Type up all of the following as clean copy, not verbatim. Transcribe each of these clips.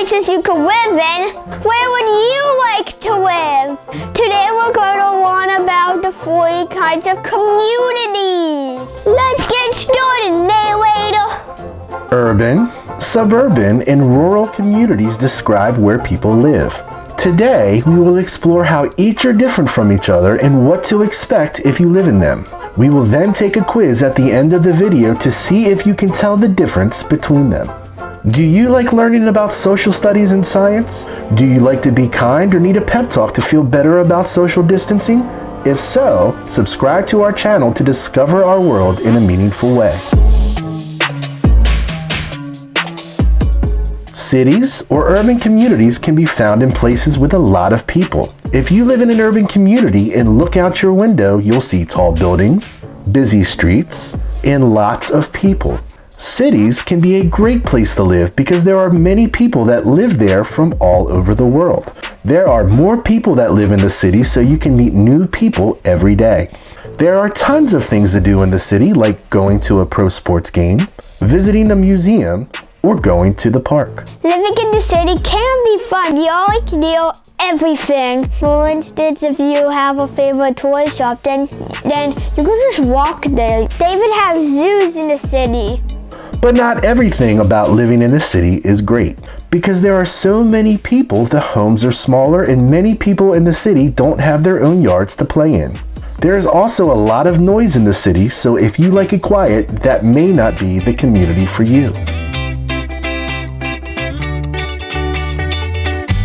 places you could live in. Where would you like to live? Today we're going to learn about the 4 kinds of communities. Let's get started, narrator. Urban, suburban, and rural communities describe where people live. Today, we will explore how each are different from each other and what to expect if you live in them. We will then take a quiz at the end of the video to see if you can tell the difference between them. Do you like learning about social studies and science? Do you like to be kind or need a pep talk to feel better about social distancing? If so, subscribe to our channel to discover our world in a meaningful way. Cities or urban communities can be found in places with a lot of people. If you live in an urban community and look out your window, you'll see tall buildings, busy streets, and lots of people. Cities can be a great place to live because there are many people that live there from all over the world. There are more people that live in the city, so you can meet new people every day. There are tons of things to do in the city, like going to a pro sports game, visiting a museum, or going to the park. Living in the city can be fun. You only can do everything. For instance, if you have a favorite toy shop, then you can just walk there. They even have zoos in the city. But not everything about living in a city is great. Because there are so many people, the homes are smaller and many people in the city don't have their own yards to play in. There is also a lot of noise in the city, so if you like it quiet, that may not be the community for you.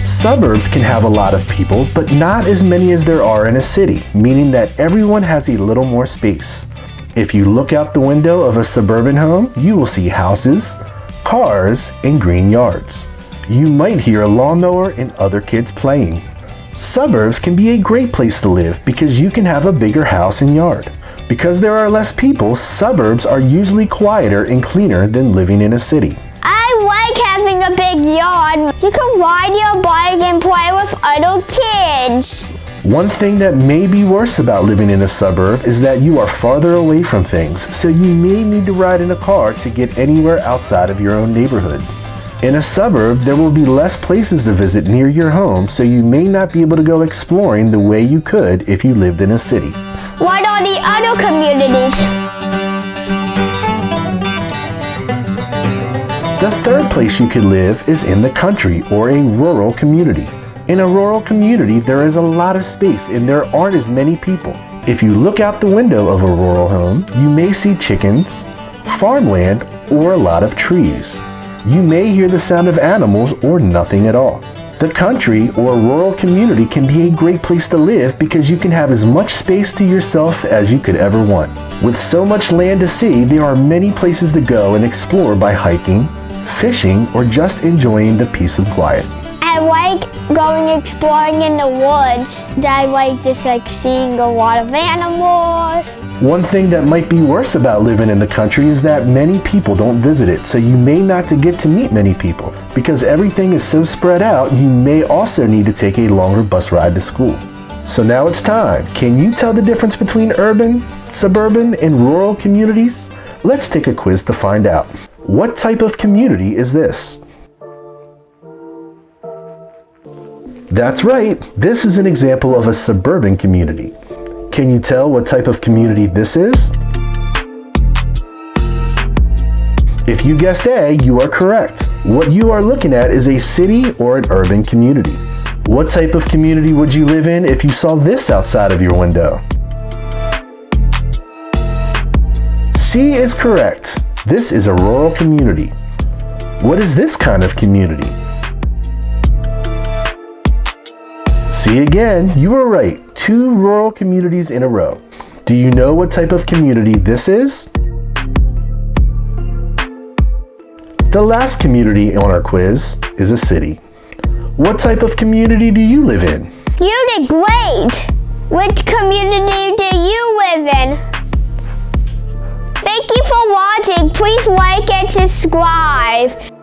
Suburbs can have a lot of people, but not as many as there are in a city, meaning that everyone has a little more space. If you look out the window of a suburban home, you will see houses, cars, and green yards. You might hear a lawnmower and other kids playing. Suburbs can be a great place to live because you can have a bigger house and yard. Because there are less people, suburbs are usually quieter and cleaner than living in a city. I like having a big yard. You can ride your bike and play with other kids. One thing that may be worse about living in a suburb is that you are farther away from things, so you may need to ride in a car to get anywhere outside of your own neighborhood. In a suburb, there will be less places to visit near your home, so you may not be able to go exploring the way you could if you lived in a city. What are the other communities? The third place you could live is in the country or a rural community. In a rural community, there is a lot of space and there aren't as many people. If you look out the window of a rural home, you may see chickens, farmland, or a lot of trees. You may hear the sound of animals or nothing at all. The country or rural community can be a great place to live because you can have as much space to yourself as you could ever want. With so much land to see, there are many places to go and explore by hiking, fishing, or just enjoying the peace and quiet. I like going exploring in the woods. I like just seeing a lot of animals. One thing that might be worse about living in the country is that many people don't visit it, so you may not get to meet many people. Because everything is so spread out, you may also need to take a longer bus ride to school. So now it's time. Can you tell the difference between urban, suburban, and rural communities? Let's take a quiz to find out. What type of community is this? That's right, this is an example of a suburban community. Can you tell what type of community this is? If you guessed A, you are correct. What you are looking at is a city or an urban community. What type of community would you live in if you saw this outside of your window? C is correct. This is a rural community. What is this kind of community? See again, you were right. 2 rural communities in a row. Do you know what type of community this is? The last community on our quiz is a city. What type of community do you live in? You did great! Which community do you live in? Thank you for watching. Please like and subscribe.